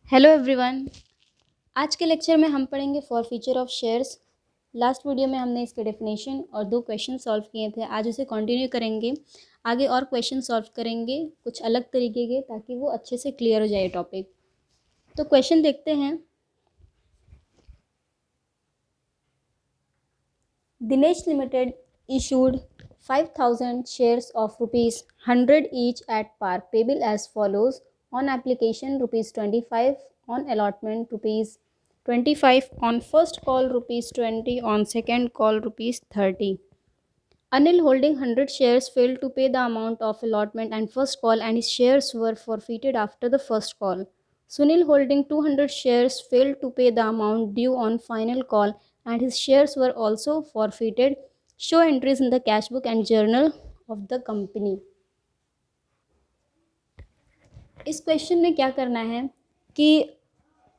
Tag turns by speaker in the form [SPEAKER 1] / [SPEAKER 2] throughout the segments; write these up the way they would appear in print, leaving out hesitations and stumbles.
[SPEAKER 1] Hello everyone. आज के lecture में हम पढ़ेंगे for feature of shares. Last video में हमने इसके डेफिनेशन और दो क्वेश्चन सॉल्व किए थे। आज उसे कंटिन्यू करेंगे, आगे और क्वेश्चन सॉल्व करेंगे कुछ अलग तरीके के, ताकि वो अच्छे से क्लियर हो जाए टॉपिक। तो क्वेश्चन देखते हैं। Dinesh limited issued 5,000 shares of rupees 100 each at par payable as follows: on application rupees 25, on allotment rupees 25, on first call rupees 20, on second call rupees 30. Anil holding 100 shares failed to pay the amount of allotment and first call, and his shares were forfeited after the first call. Sunil holding 200 shares failed to pay the amount due on final call, and his shares were also forfeited. Show entries in the cash book and journal of the company. इस question में क्या करना है कि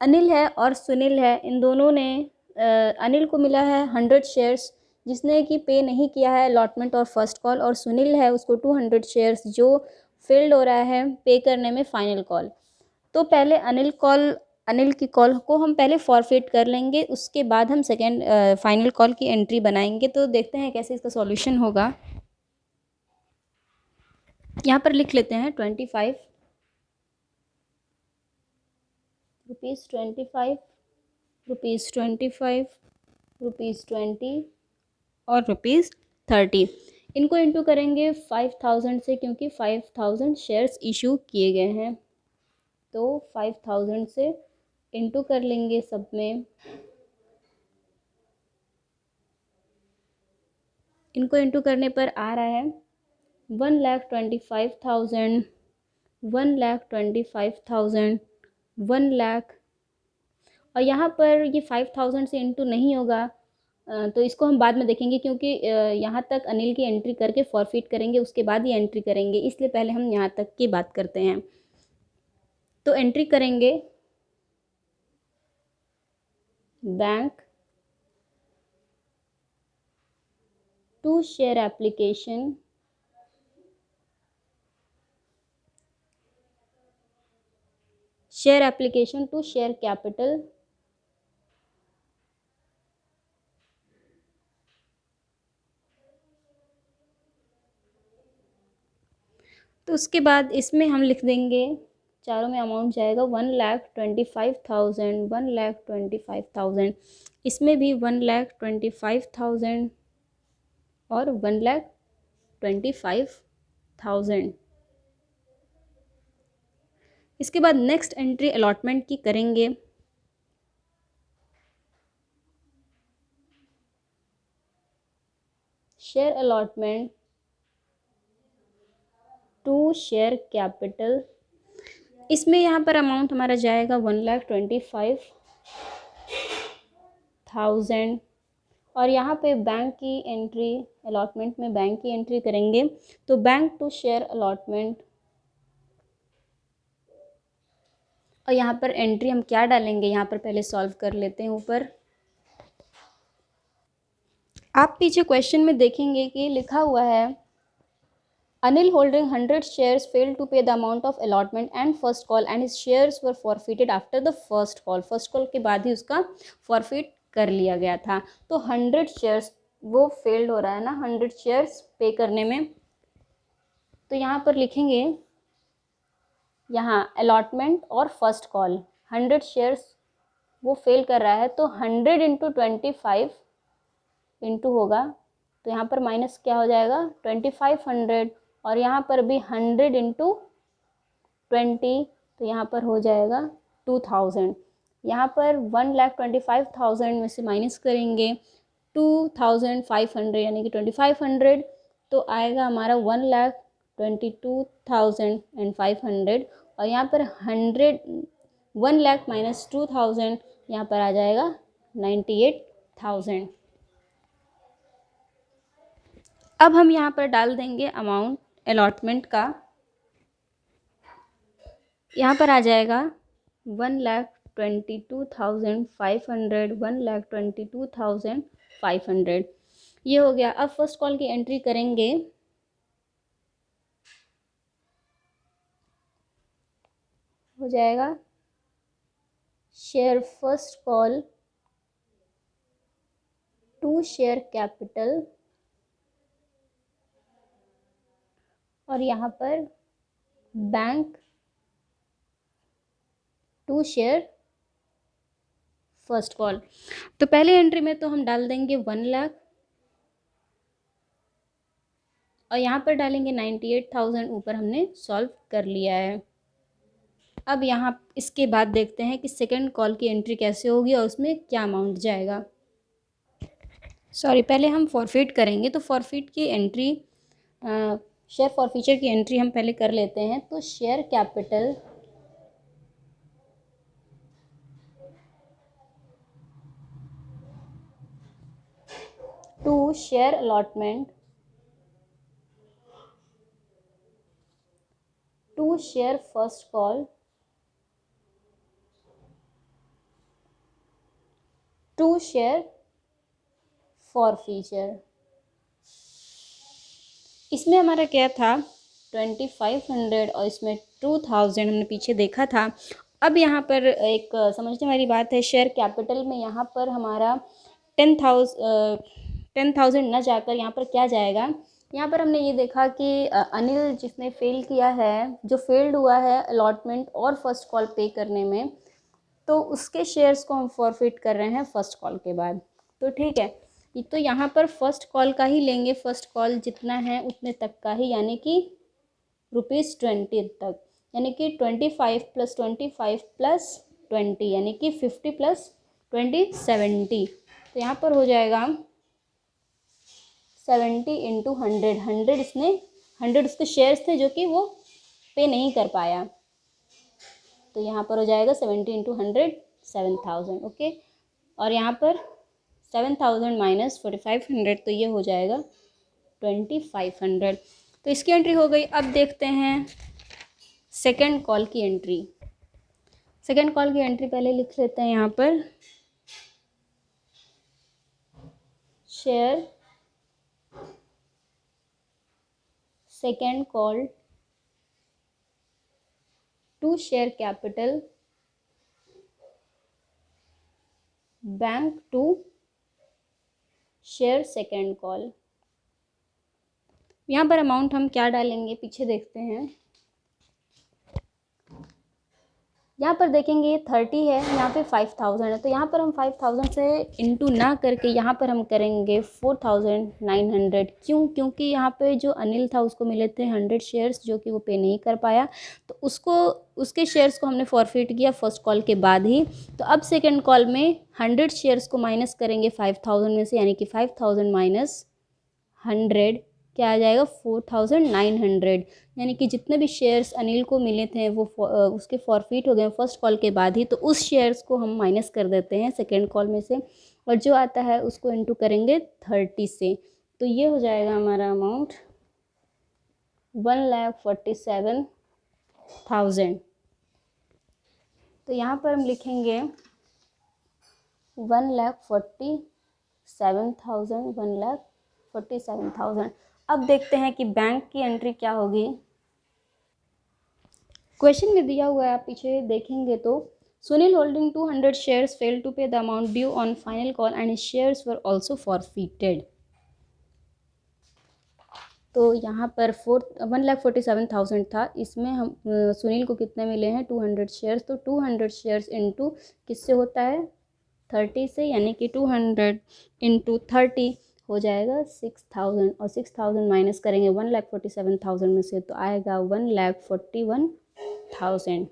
[SPEAKER 1] अनिल है और सुनील है, इन दोनों ने अनिल को मिला है 100 शेयर्स जिसने कि पे नहीं किया है अलॉटमेंट और फर्स्ट कॉल, और सुनील है उसको 200 शेयर्स जो फेल्ड हो रहा है पे करने में फाइनल कॉल। तो पहले अनिल की कॉल को हम पहले फॉरफिट कर लेंगे, उसके बाद हम सेकेंड फाइनल कॉल की एंट्री बनाएंगे। तो देखते हैं कैसे इसका सॉल्यूशन होगा। यहाँ पर लिख लेते हैं 25 रुपीज़, 25 रुपीज़, 25 रुपीज़, 20 और रुपीज़ 30। इनको इंटू करेंगे 5,000 से, क्योंकि 5,000 शेयर्स इशू किए गए हैं। तो 5,000 से इंटू कर लेंगे सब में। इनको इंटू करने पर आ रहा है 1,25,000, 1,25,000, 1,00,000। और यहाँ पर ये 5,000 से इंटू नहीं होगा, तो इसको हम बाद में देखेंगे, क्योंकि यहाँ तक अनिल की एंट्री करके फॉरफिट करेंगे, उसके बाद ही एंट्री करेंगे, इसलिए पहले हम यहाँ तक की बात करते हैं। तो एंट्री करेंगे bank to share application, share application to share capital, तो उसके बाद इसमें हम लिख देंगे, चारों में अमाउंट जाएगा 1,25,000, 1,25,000, इसमें भी 1,25,000 और 1,25,000। इसके बाद नेक्स्ट एंट्री अलॉटमेंट की करेंगे। Share allotment to share capital, इसमें यहाँ पर अमाउंट हमारा जाएगा 1,25,000, और यहाँ पे बैंक की एंट्री, अलॉटमेंट में बैंक की एंट्री करेंगे। तो बैंक टू शेयर अलॉटमेंट, और यहाँ पर एंट्री हम क्या डालेंगे, यहाँ पर पहले सॉल्व कर लेते हैं। ऊपर आप पीछे क्वेश्चन में देखेंगे कि लिखा हुआ है Anil holding 100 shares failed to pay the amount of allotment and first call, and his shares were forfeited after the first call. First call के बाद ही उसका फॉरफिट कर लिया गया था। तो 100 शेयर्स वो फेल्ड हो रहा है ना, 100 शेयर्स पे करने में। तो यहाँ पर लिखेंगे, यहाँ अलॉटमेंट और फर्स्ट कॉल 100 शेयर्स वो फेल कर रहा है, तो 100 इंटू 25 इंटू होगा, तो यहाँ पर माइनस क्या हो जाएगा 2,500, और यहाँ पर भी 100 इंटू 20, तो यहाँ पर हो जाएगा 2,000। यहाँ पर 1,25,000 में से माइनस करेंगे 2,500, यानी कि 2,500, तो आएगा हमारा 1,22,500, और यहाँ पर 1,00,000 माइनस 2,000, यहाँ पर आ जाएगा 98,000। अब हम यहाँ पर डाल देंगे अमाउंट अलॉटमेंट का, यहाँ पर आ जाएगा 1,22,500, 1,22,500, ये हो गया। अब फर्स्ट कॉल की एंट्री करेंगे। हो जाएगा share first call to share capital, और यहाँ पर bank to share first call. तो पहले एंट्री में तो हम डाल देंगे 1 लाख, और यहाँ पर डालेंगे 98,000, ऊपर हमने सॉल्व कर लिया है। अब यहाँ इसके बाद देखते हैं कि सेकंड कॉल की एंट्री कैसे होगी और उसमें क्या अमाउंट जाएगा। सॉरी, पहले हम फॉरफिट करेंगे, तो फॉरफिट की एंट्री, शेयर फॉरफीचर की एंट्री हम पहले कर लेते हैं। तो share capital to share allotment to share first call to share forfeiture. इसमें हमारा क्या था 2500, और इसमें 2000 हमने पीछे देखा था। अब यहाँ पर एक समझने वाली बात है, शेयर कैपिटल में यहाँ पर हमारा 10,000 न जाकर यहाँ पर क्या जाएगा। यहाँ पर हमने ये देखा कि अनिल जिसने फेल किया है, जो फेल्ड हुआ है अलॉटमेंट और फर्स्ट कॉल पे करने में, तो उसके शेयर्स को हम फॉरफिट कर रहे हैं फर्स्ट कॉल के बाद। तो ठीक है, तो यहाँ पर फर्स्ट कॉल का ही लेंगे, फर्स्ट कॉल जितना है उतने तक का ही, यानी कि ₹20 तक, यानी कि 25 + 25 + 20, यानी कि 50 + 20 70। तो यहाँ पर हो जाएगा 70 × 100। 100 इसने 100 उसके शेयर्स थे जो कि वो पे नहीं कर पाया, तो यहाँ पर हो जाएगा 70 × 100 7,000। ओके, और यहाँ पर 7,000 - 4,500, तो ये हो जाएगा 2,500। तो इसकी एंट्री हो गई। अब देखते हैं सेकंड कॉल की एंट्री। सेकंड कॉल की एंट्री पहले लिख लेते हैं यहाँ पर, share second call to share capital bank to share second call. यहाँ पर अमाउंट हम क्या डालेंगे पीछे देखते हैं। यहाँ पर देखेंगे 30 है, यहाँ पे 5,000 है, तो यहाँ पर हम 5,000 से इंटू ना करके यहाँ पर हम करेंगे 4,900। क्यों? क्योंकि यहाँ पे जो अनिल था उसको मिले थे 100 शेयर्स जो कि वो पे नहीं कर पाया, तो उसके शेयर्स को हमने फॉरफिट किया फर्स्ट कॉल के बाद ही। तो अब सेकेंड कॉल में 100 शेयर्स को माइनस करेंगे 5,000 में से, यानी कि 5,000 - 100 क्या आ जाएगा 4,900, यानी कि जितने भी शेयर्स अनिल को मिले थे वो उसके फॉरफिट हो गए फर्स्ट कॉल के बाद ही, तो उस शेयर्स को हम माइनस कर देते हैं सेकेंड कॉल में से, और जो आता है उसको इंटू करेंगे 30 से। तो ये हो जाएगा हमारा अमाउंट 1,47,000। तो यहाँ पर हम लिखेंगे 1,47,000, 1,47,000। अब देखते हैं कि बैंक की एंट्री क्या होगी। क्वेश्चन में दिया हुआ है, आप पीछे देखेंगे तो, Sunil holding 200 shares fail to pay the amount due on final call and shares were also forfeited. तो यहाँ पर 1,47,000 था, इसमें हम सुनील को कितने मिले हैं 200 शेयर्स, तो 200 शेयर्स इंटू किससे होता है 30 से, यानी कि 200 इंटू 30 हो जाएगा 6,000, और 6,000 माइनस करेंगे 1,47,000 में से, तो आएगा 1,41,000।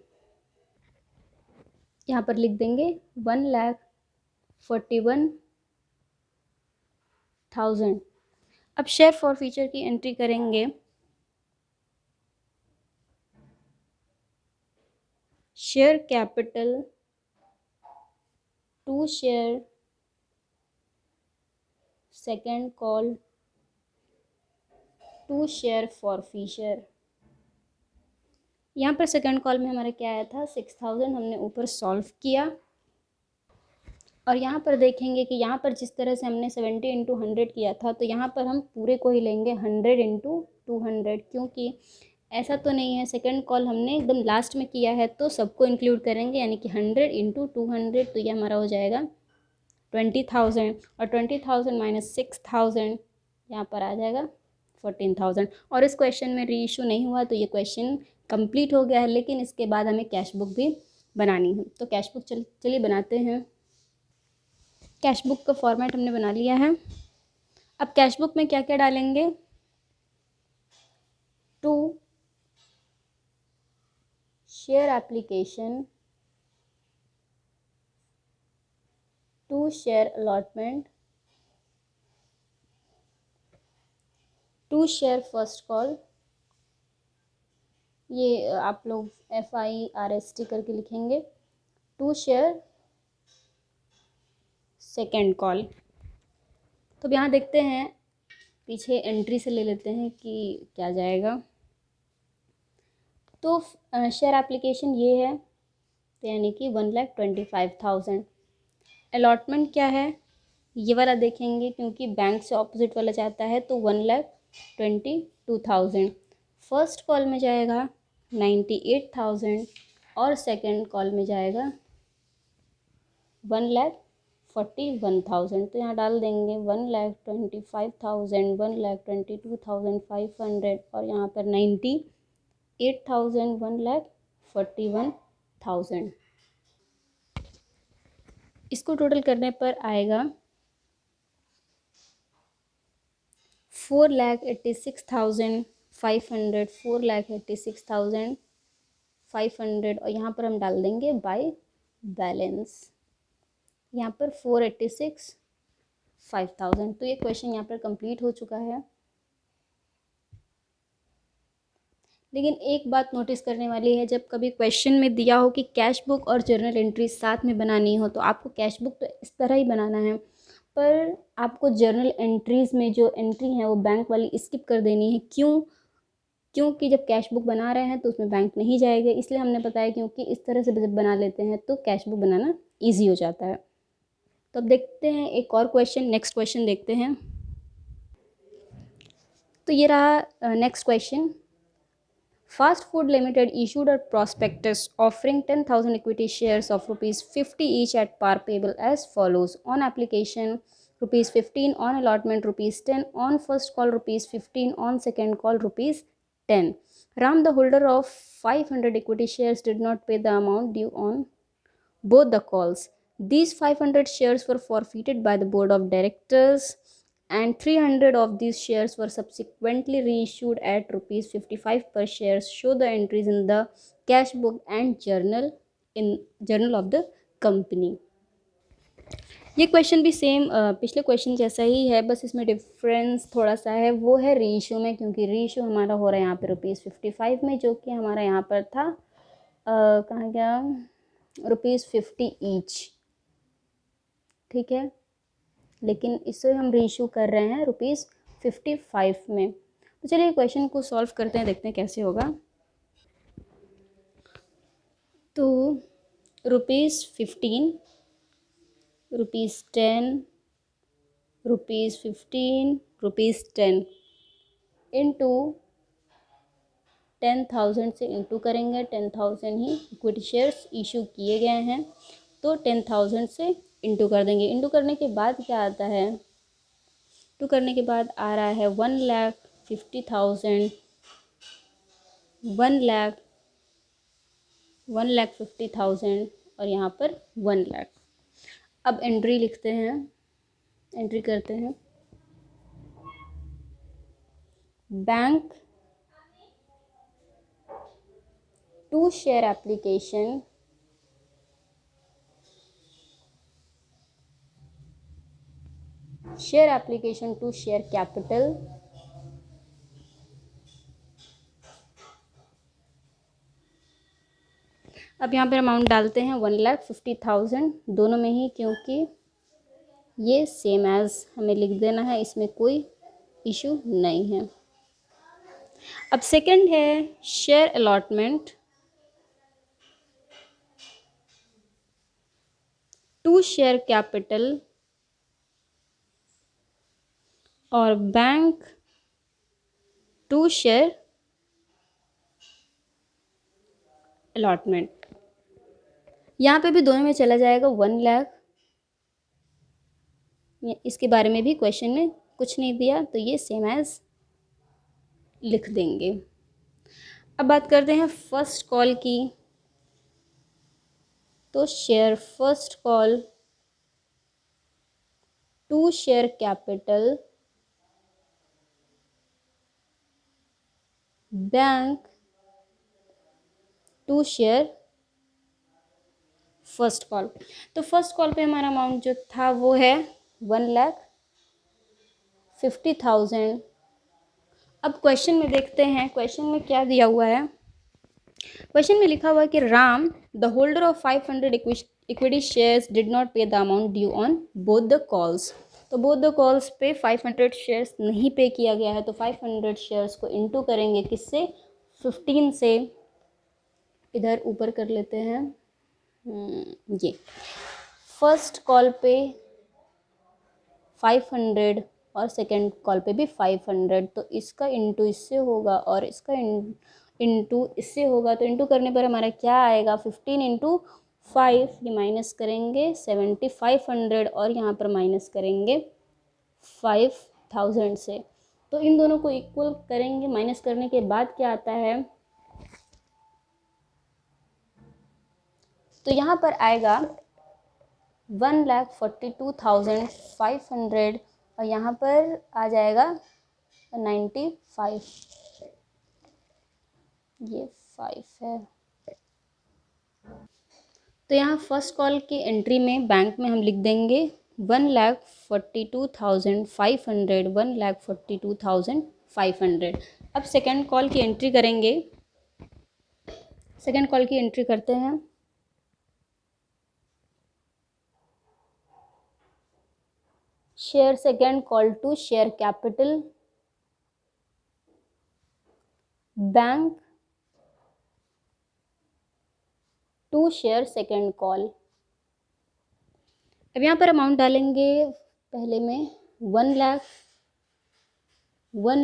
[SPEAKER 1] यहाँ पर लिख देंगे 1,41,000। अब शेयर फॉरफीचर की एंट्री करेंगे। Share capital to share second call to share forfeiture. यहाँ पर सेकंड कॉल में हमारा क्या आया था 6,000, हमने ऊपर सॉल्व किया, और यहाँ पर देखेंगे कि यहाँ पर जिस तरह से हमने 70 × 100 किया था, तो यहाँ पर हम पूरे को ही लेंगे 100 × 200, क्योंकि ऐसा तो नहीं है, सेकंड कॉल हमने एकदम लास्ट में किया है तो सबको इंक्लूड करेंगे, यानी कि 100 इंटू 200, तो ये हमारा हो जाएगा 20,000, और 20,000 माइनस 6,000 यहाँ पर आ जाएगा 14,000। और इस क्वेश्चन में री इशू नहीं हुआ तो ये क्वेश्चन कंप्लीट हो गया है, लेकिन इसके बाद हमें कैश बुक भी बनानी है। तो कैश बुक चलिए बनाते हैं। कैश बुक का फॉर्मेट हमने बना लिया है। अब कैश बुक में क्या क्या डालेंगे, to share application, to share allotment, to share first call, ये आप लोग FIRST करके लिखेंगे, टू शेयर सेकेंड कॉल। तो अब यहाँ देखते हैं, पीछे एंट्री से ले लेते हैं कि क्या जाएगा। तो शेयर एप्लीकेशन ये है, तो यानी कि 1,25,000। अलॉटमेंट क्या है, ये वाला देखेंगे क्योंकि बैंक से ऑपोजिट वाला जाता है, तो 1,22,000। फर्स्ट कॉल में जाएगा 98,000 और सेकंड कॉल में जाएगा 1,41,000। तो यहाँ डाल देंगे 1,25,000, 1,22,500 और यहाँ पर 98,000, 1,41,000। इसको टोटल करने पर आएगा 4,86,500, 4,86,500, और यहाँ पर हम डाल देंगे बाय बैलेंस, यहाँ पर 486,500। तो ये क्वेश्चन यहाँ पर कंप्लीट हो चुका है। लेकिन एक बात नोटिस करने वाली है, जब कभी क्वेश्चन में दिया हो कि कैश बुक और जर्नल एंट्री साथ में बनानी हो, तो आपको कैश बुक तो इस तरह ही बनाना है, पर आपको जर्नल एंट्रीज़ में जो एंट्री है वो बैंक वाली स्किप कर देनी है। क्योंकि जब कैश बुक बना रहे हैं तो उसमें बैंक नहीं जाएगा, इसलिए हमने बताया, क्योंकि इस तरह से जब बना लेते हैं तो कैश बुक बनाना ईजी हो जाता है। तो अब देखते हैं एक और क्वेश्चन, नेक्स्ट क्वेश्चन देखते हैं। तो ये रहा next question. Fast Food Limited issued a prospectus offering 10,000 equity shares of rupees 50 each at par payable as follows: on application rupees 15, on allotment rupees 10, on first call rupees 15, on second call rupees 10. Ram, the holder of 500 equity shares, did not pay the amount due on both the calls. These 500 shares were forfeited by the board of directors, and 300 of these shares were subsequently reissued at rupees 55 per share. Show the entries in the cash book and journal of the company. ये question भी same पिछले question जैसा ही है, बस इसमें difference थोड़ा सा है, वो है रीइशू में, क्योंकि रीइशू हमारा हो रहा है यहाँ पे ₹55 में, जो कि हमारा यहाँ पर था कहाँ गया, ₹50 ईच, ठीक है। लेकिन इसे हम रीइशू कर रहे हैं ₹55 में। तो चलिए क्वेश्चन को सॉल्व करते हैं, देखते हैं कैसे होगा। तो ₹15, ₹10, ₹15, ₹10 इंटू 10,000 से इंटू करेंगे। 10,000 ही इक्विटी शेयर्स इशू किए गए हैं, तो 10,000 से इंटू कर देंगे। इंटू करने के बाद क्या आता है, इंटू करने के बाद आ रहा है 1,50,000, 1,50,000 और यहाँ पर 1,00,000। अब एंट्री लिखते हैं, एंट्री करते हैं। Bank to share application to share capital, अब यहाँ पर अमाउंट डालते हैं 1,50,000 दोनों में ही, क्योंकि ये सेम एज हमें लिख देना है, इसमें कोई इशू नहीं है। अब सेकंड है share allotment to share capital, और बैंक टू शेयर अलॉटमेंट। यहाँ पे भी दोनों में चला जाएगा 1 लाख, इसके बारे में भी क्वेश्चन में कुछ नहीं दिया तो ये सेम एज लिख देंगे। अब बात करते हैं फर्स्ट कॉल की। तो share first call to share capital bank to share first call. तो फर्स्ट कॉल पे हमारा अमाउंट जो था वो है 1,50,000। अब क्वेश्चन में देखते हैं क्वेश्चन में क्या दिया हुआ है। क्वेश्चन में लिखा हुआ है कि Ram the holder of 500 equity shares did not pay the amount due on both the calls. तो both the calls pay 500 shares नहीं पे किया गया है, तो 500 शेयर्स को इनटू करेंगे किससे, 15 से। इधर ऊपर कर लेते हैं ये फर्स्ट कॉल पे 500 और सेकंड कॉल पे भी 500, तो इसका इंटू इससे होगा और इसका इंटू इससे होगा। तो इंटू करने पर हमारा क्या आएगा, 15 इंटू 5, ये माइनस करेंगे 7500 और यहाँ पर माइनस करेंगे 5000 से। तो इन दोनों को इक्वल करेंगे, माइनस करने के बाद क्या आता है, तो यहाँ पर आएगा 1,42,500 और यहाँ पर आ जाएगा 95, ये 5 है। तो यहाँ फर्स्ट कॉल की एंट्री में बैंक में हम लिख देंगे 1,42,500, 1,42,500। अब सेकंड कॉल की एंट्री करेंगे। सेकंड कॉल की एंट्री करते हैं। Share second call to share capital bank to share second call. अब यहाँ पर अमाउंट डालेंगे पहले में 1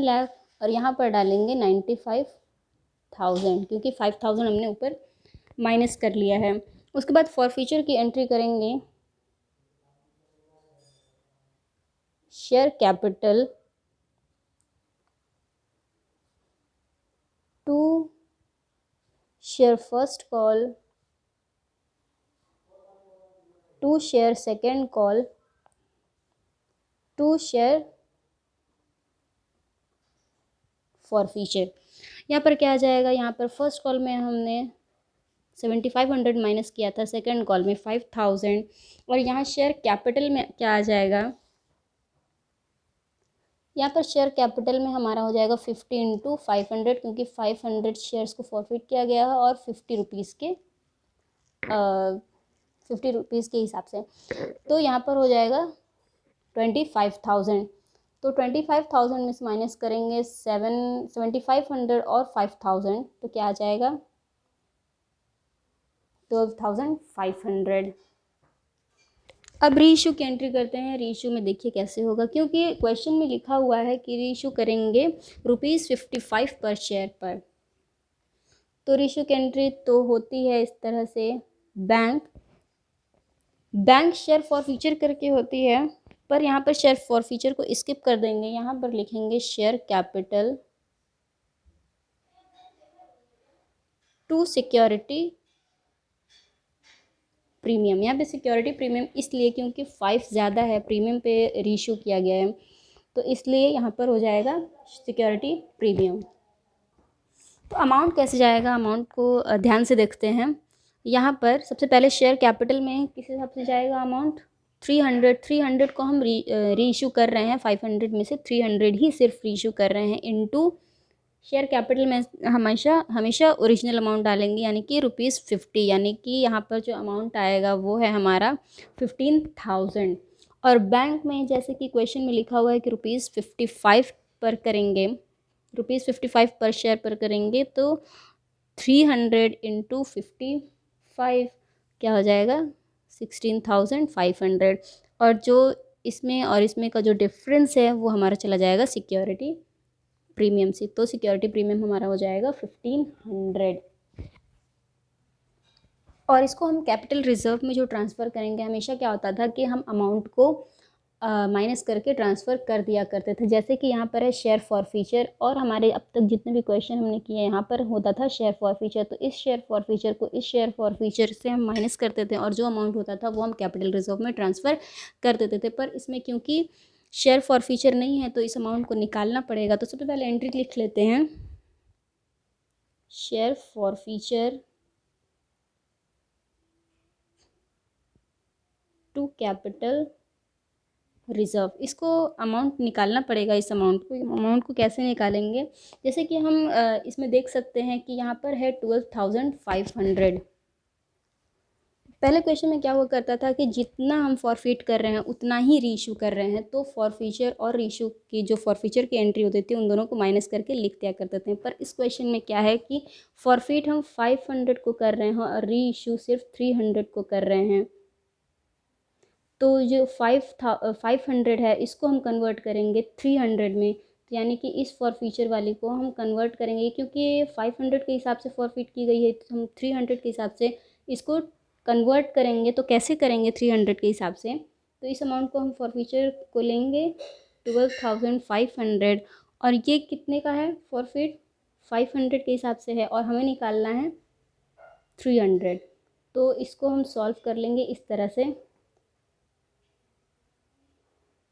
[SPEAKER 1] लाख और यहाँ पर डालेंगे 95,000 क्योंकि 5,000 हमने ऊपर माइनस कर लिया है। उसके बाद फॉरफीचर की एंट्री करेंगे। Share capital to share first call to share second call to share forfeiture. यहाँ पर क्या आ जाएगा, यहाँ पर फर्स्ट कॉल में हमने 7500 माइनस किया था, सेकेंड कॉल में 5000 और यहाँ शेयर कैपिटल में क्या आ जाएगा, यहाँ पर शेयर कैपिटल में हमारा हो जाएगा 50 इंटू 500 क्योंकि 500 शेयर्स को फॉरफिट किया गया है और 50 रुपीज़ के हिसाब से। तो यहाँ पर हो जाएगा 25,000। तो 25,000 में से माइनस करेंगे 7500 और 5,000 तो क्या आ जाएगा 12,500। अब रीइशू की एंट्री करते हैं। रीइशू में देखिए कैसे होगा, क्योंकि क्वेश्चन में लिखा हुआ है कि रीइशू करेंगे ₹55 पर शेयर पर। तो रीइशू की एंट्री तो होती है इस तरह से, बैंक शेयर फॉर फ्यूचर करके होती है, पर यहाँ पर शेयर फॉर फ्यूचर को स्किप कर देंगे। यहाँ पर लिखेंगे share capital to security premium. यहाँ पे सिक्योरिटी प्रीमियम इसलिए क्योंकि 5 ज़्यादा है, प्रीमियम पे रीइशू किया गया है, तो इसलिए यहाँ पर हो जाएगा सिक्योरिटी प्रीमियम। तो अमाउंट कैसे जाएगा, अमाउंट को ध्यान से देखते हैं। यहाँ पर सबसे पहले शेयर कैपिटल में किस हिसाब से जाएगा अमाउंट, 300 को हम रीइशू कर रहे हैं, 500 में से 300 ही सिर्फ रीइशू कर रहे हैं, इनटू शेयर कैपिटल में हमेशा ओरिजिनल अमाउंट डालेंगे यानी कि ₹50, यानी कि यहाँ पर जो अमाउंट आएगा वो है हमारा 15,000। और बैंक में जैसे कि क्वेश्चन में लिखा हुआ है कि ₹55 पर करेंगे, ₹55 पर शेयर पर करेंगे, तो 300 इंटू 55 क्या हो जाएगा 16,500। और जो इसमें और इसमें का जो डिफरेंस है वो हमारा चला जाएगा सिक्योरिटी प्रीमियम से। तो सिक्योरिटी प्रीमियम हमारा हो जाएगा 1500। और इसको हम कैपिटल रिजर्व में जो ट्रांसफ़र करेंगे, हमेशा क्या होता था कि हम अमाउंट को माइनस करके ट्रांसफ़र कर दिया करते थे। जैसे कि यहाँ पर है शेयर फॉरफीचर, और हमारे अब तक जितने भी क्वेश्चन हमने किए यहाँ पर होता था शेयर फॉरफीचर। तो इस शेयर फॉरफीचर को इस शेयर फॉरफीचर से हम माइनस करते थे, और जो अमाउंट होता था वो हम कैपिटल रिजर्व में ट्रांसफ़र कर देते थे। पर इसमें क्योंकि शेयर फॉरफीचर नहीं है तो इस अमाउंट को निकालना पड़ेगा। तो सबसे पहले एंट्री लिख लेते हैं, share forfeiture to capital reserve. इसको अमाउंट निकालना पड़ेगा। इस अमाउंट को कैसे निकालेंगे, जैसे कि हम इसमें देख सकते हैं कि यहाँ पर है 12,500। पहले क्वेश्चन में क्या हुआ करता था कि जितना हम फॉरफिट कर रहे हैं उतना ही रीइशू कर रहे हैं, तो फॉरफीचर और रीइशू की जो फॉरफीचर की एंट्री होती थी उन दोनों को माइनस करके लिख दिया करते थे। पर इस क्वेश्चन में क्या है कि फॉरफिट हम 500 को कर रहे हैं और रीइशू सिर्फ 300 को कर रहे हैं। तो जो 500 है इसको हम कन्वर्ट करेंगे 300 में, तो यानी कि इस फॉरफीचर वाली को हम कन्वर्ट करेंगे, क्योंकि ये 500 के हिसाब से फॉरफिट की गई है तो हम 300 के हिसाब से इसको कन्वर्ट करेंगे। तो कैसे करेंगे 300 के हिसाब से, तो इस अमाउंट को हम फॉरफीचर को लेंगे 12,500, और ये कितने का है फॉरफिट 500 के हिसाब से है, और हमें निकालना है 300। तो इसको हम सॉल्व कर लेंगे इस तरह से।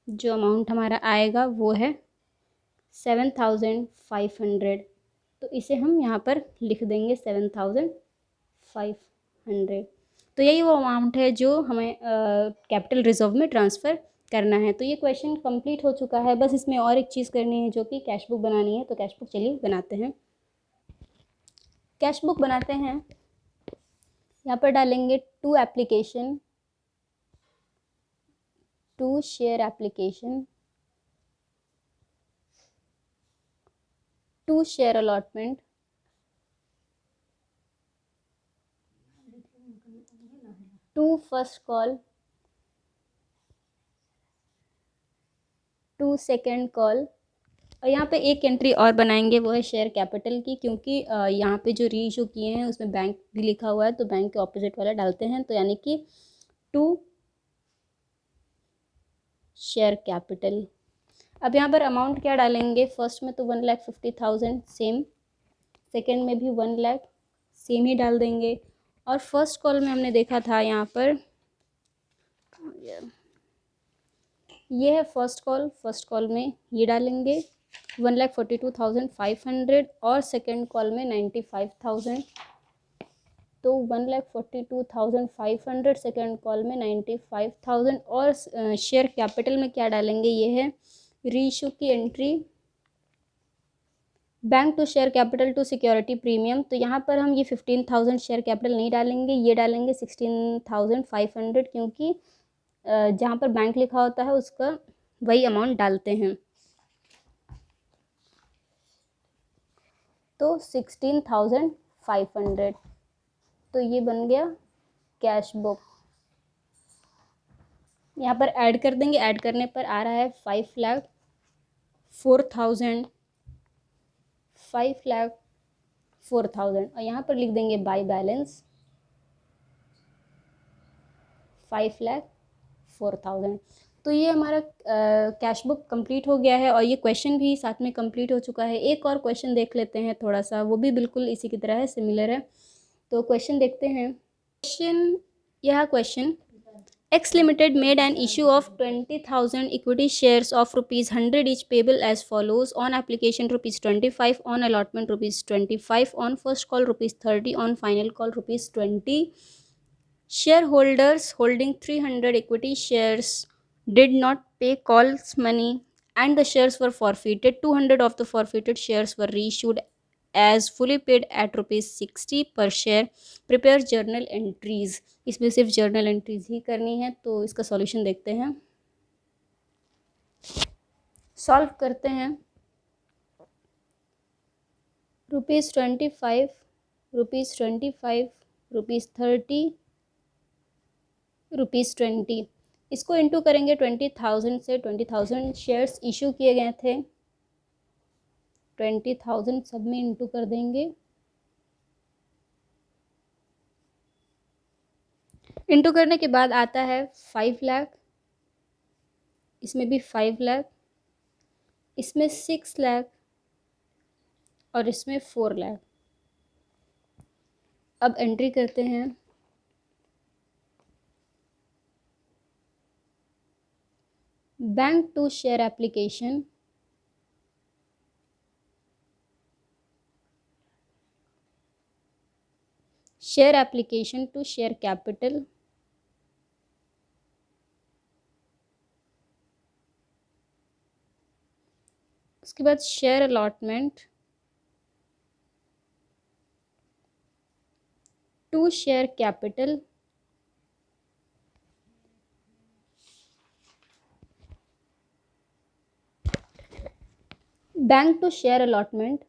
[SPEAKER 1] जो अमाउंट हमारा आएगा वो है 7,500। तो इसे हम यहाँ पर लिख देंगे 7,500। तो यही वो अमाउंट है जो हमें कैपिटल रिजर्व में ट्रांसफ़र करना है। तो ये क्वेश्चन कंप्लीट हो चुका है। बस इसमें और एक चीज़ करनी है जो कि कैश बुक बनानी है। तो कैश बुक चलिए बनाते हैं। कैश बुक बनाते हैं, यहाँ पर डालेंगे to application, to share application, to share allotment, to first call, to second call. और यहाँ पे एक एंट्री और बनाएंगे, वो है शेयर कैपिटल की, क्योंकि यहाँ पे जो री इशू किए हैं उसमें बैंक भी लिखा हुआ है, तो बैंक के ऑपोजिट वाला डालते हैं। तो यानी कि टू शेयर कैपिटल। अब यहाँ पर अमाउंट क्या डालेंगे, फर्स्ट में तो 1,50,000 सेम, सेकेंड में भी 1 लाख सेम ही डाल देंगे, और फर्स्ट कॉल में हमने देखा था यहाँ पर ये है फर्स्ट कॉल में ये डालेंगे 1,42,500, और सेकेंड कॉल में 95,000। तो 1,42,500 सेकेंड कॉल में 95,000, और शेयर कैपिटल में क्या डालेंगे, ये है रीइशू की entry, bank to share capital to security premium. तो यहाँ पर हम ये 15,000 शेयर कैपिटल नहीं डालेंगे, ये डालेंगे 16,500, क्योंकि जहाँ पर बैंक लिखा होता है उसका वही अमाउंट डालते हैं। तो 16,500। तो ये बन गया कैश बुक। यहाँ पर ऐड कर देंगे, ऐड करने पर आ रहा है 5,04,000, 5,04,000, और यहाँ पर लिख देंगे बाय बैलेंस 5,04,000। तो ये हमारा कैश बुक कंप्लीट हो गया है, और ये क्वेश्चन भी साथ में कंप्लीट हो चुका है। एक और क्वेश्चन देख लेते हैं थोड़ा सा, वो भी बिल्कुल इसी की तरह है, सिमिलर है। तो क्वेश्चन देखते हैं। यह question, X Limited made an issue of 20,000 equity shares of ₹100 each, payable as follows: on application ₹25, on allotment ₹25, on first call ₹30, on final call ₹20. Shareholders holding 300 equity shares did not pay calls money and the shares were forfeited. 200 of the forfeited shares were reissued as fully paid at ₹60 per share. Prepare journal entries. इसमें सिर्फ journal entries ही करनी है। तो इसका solution देखते हैं, solve करते हैं। ₹25, ₹25, ₹30, ₹20। इसको इंटू करेंगे 20,000 से। 20,000 शेयर्स इशू किए गए थे, 20,000 सब में इंटू कर देंगे। इंटू करने के बाद आता है 5 लाख, इसमें भी 5 लाख, इसमें 6 लाख और इसमें 4 लाख। अब एंट्री करते हैं। Bank to share application, share application to share capital, उसके बाद share allotment to share capital, bank to share allotment,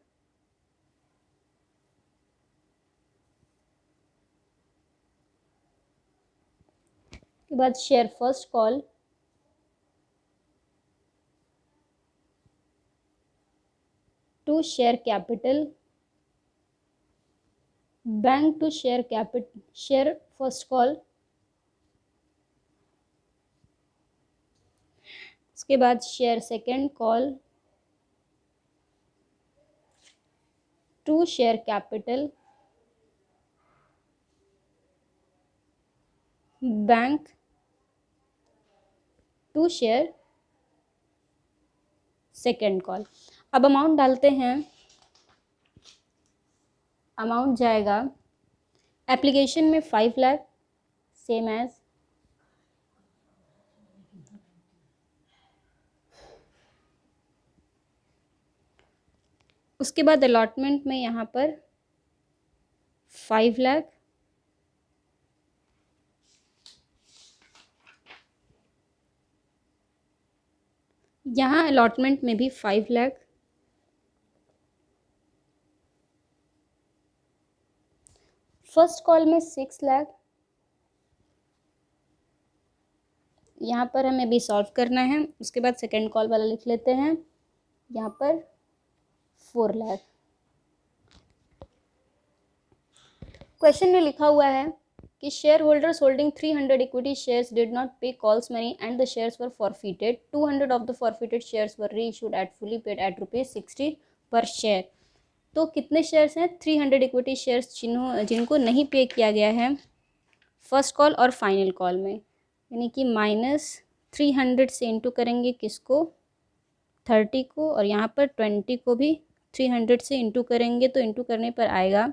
[SPEAKER 1] के बाद share first call, to share capital, bank to share capital, share first call, उसके बाद share second call to share capital, bank to share second call. अब amount डालते हैं। Amount जाएगा application में 5 lakh, same as, उसके बाद अलॉटमेंट में यहाँ पर 5 लाख, यहाँ अलॉटमेंट में भी 5 लाख, फर्स्ट कॉल में 6 लाख, यहाँ पर हमें भी सॉल्व करना है। उसके बाद सेकेंड कॉल वाला लिख लेते हैं, यहाँ पर 4 लाख। क्वेश्चन में लिखा हुआ है कि share holders holding 300 equity shares did not pay calls money and the shares were forfeited, 200 of the forfeited shares were reissued at fully paid at ₹60 per share. तो कितने शेयर्स हैं? 300 इक्विटी शेयर्स जिनको नहीं पे किया गया है फर्स्ट कॉल और फाइनल कॉल में, यानी कि -300 से इंटू करेंगे किसको? 30 को, और यहाँ पर 20 को भी 300 से इंटू करेंगे तो इंटू करने पर आएगा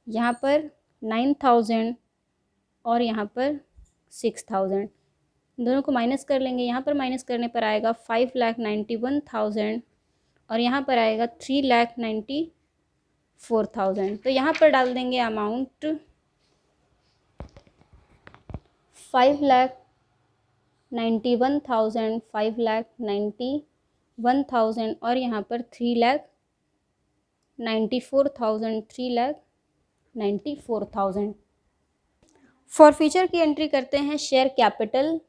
[SPEAKER 1] यहाँ पर 9000 और यहाँ पर 6000, दोनों को माइनस कर लेंगे। यहाँ पर माइनस करने पर आएगा 5,91,000 और यहाँ पर आएगा 3,94,000। तो यहाँ पर डाल देंगे अमाउंट 5,91,000, 5,91,000 और यहाँ पर 3,94,000, 3,94,000। फॉर फ्यूचर की एंट्री करते हैं। Share capital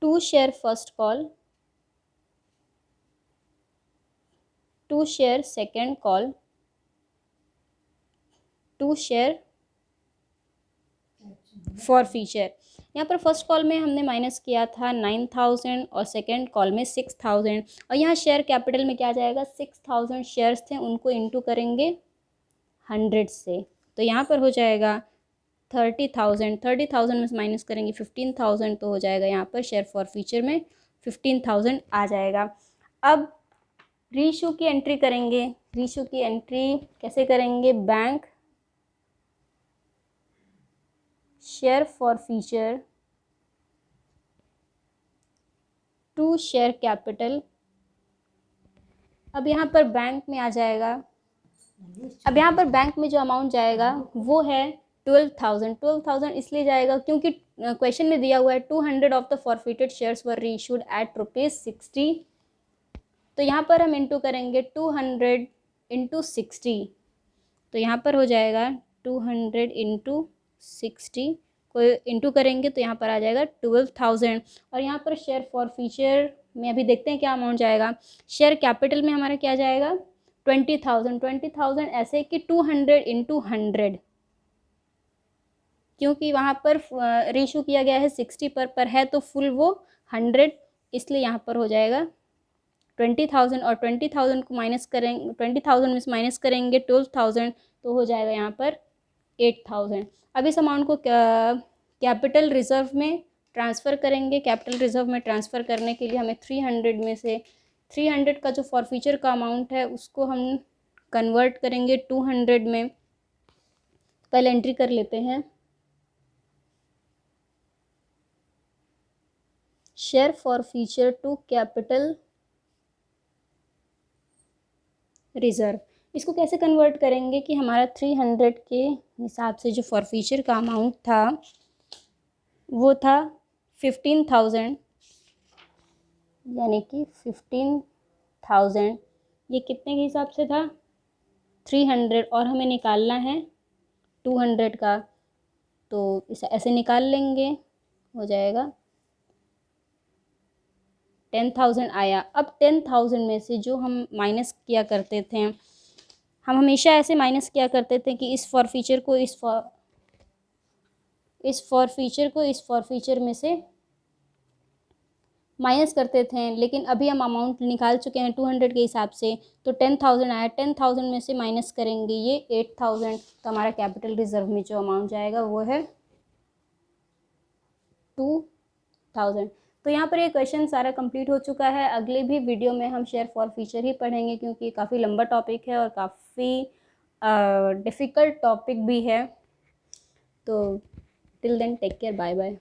[SPEAKER 1] to share first call, to share second call, to share for future. यहाँ पर फर्स्ट कॉल में हमने माइनस किया था 9000 और सेकेंड कॉल में 6000, और यहाँ शेयर कैपिटल में क्या आ जाएगा? 6000 शेयर्स थे, उनको इंटू करेंगे 100 से, तो यहाँ पर हो जाएगा 30,000। 30,000 में से माइनस करेंगे 15,000, तो हो जाएगा यहाँ पर शेयर फॉर फ्यूचर में 15,000 आ जाएगा। अब रीइश्यू की एंट्री करेंगे। रीइश्यू की एंट्री कैसे करेंगे? Bank share for future to share capital. अब यहाँ पर बैंक में आ जाएगा, अब यहाँ पर बैंक में जो अमाउंट जाएगा वो है 12,000। 12,000 इसलिए जाएगा क्योंकि क्वेश्चन में दिया हुआ है 200 of the forfeited shares were reissued at ₹60। तो यहाँ पर हम इंटू करेंगे 200 इंटू 60, तो यहाँ पर हो जाएगा 200 इंटू 60 को इंटू करेंगे तो यहाँ पर आ जाएगा 12,000। और यहाँ पर शेयर फॉर फ्यूचर में अभी देखते हैं क्या अमाउंट जाएगा। शेयर कैपिटल में हमारा क्या जाएगा? 20,000 ऐसे कि 200 इंटू 100, क्योंकि वहाँ पर रेशो किया गया है 60 पर है तो फुल वो 100, इसलिए यहाँ पर हो जाएगा 20,000 और 20,000 को माइनस करेंगे, 20,000 में से माइनस करेंगे 12,000 तो हो जाएगा यहाँ पर 8,000। अब इस अमाउंट को कैपिटल रिजर्व में ट्रांसफ़र करेंगे। कैपिटल रिजर्व में ट्रांसफ़र करने के लिए हमें 300 में से 300 का जो फॉरफीचर का अमाउंट है उसको हम कन्वर्ट करेंगे 200 में। पहले एंट्री कर लेते हैं, share forfeiture to capital reserve. इसको कैसे कन्वर्ट करेंगे कि हमारा 300 के हिसाब से जो फॉरफीचर का अमाउंट था वो था 15,000, यानी कि 15,000 ये कितने के हिसाब से था 300, और हमें निकालना है 200 का, तो इसे ऐसे निकाल लेंगे, हो जाएगा 10,000 आया। अब 10,000 में से जो हम माइनस किया करते थे, हम हमेशा ऐसे माइनस किया करते थे कि इस फॉरफीचर को इस फॉरफीचर में से माइनस करते थे, लेकिन अभी हम अमाउंट निकाल चुके हैं 200 के हिसाब से, तो 10,000 आया, 10,000 में से माइनस करेंगे ये 8,000, तो हमारा कैपिटल रिजर्व में जो अमाउंट जाएगा वो है 2,000। तो यहाँ पर ये क्वेश्चन सारा कंप्लीट हो चुका है। अगले भी वीडियो में हम शेयर फॉरफीचर ही पढ़ेंगे, क्योंकि काफ़ी लंबा टॉपिक है और काफ़ी डिफ़िकल्ट टॉपिक भी है। तो till then take care, bye bye.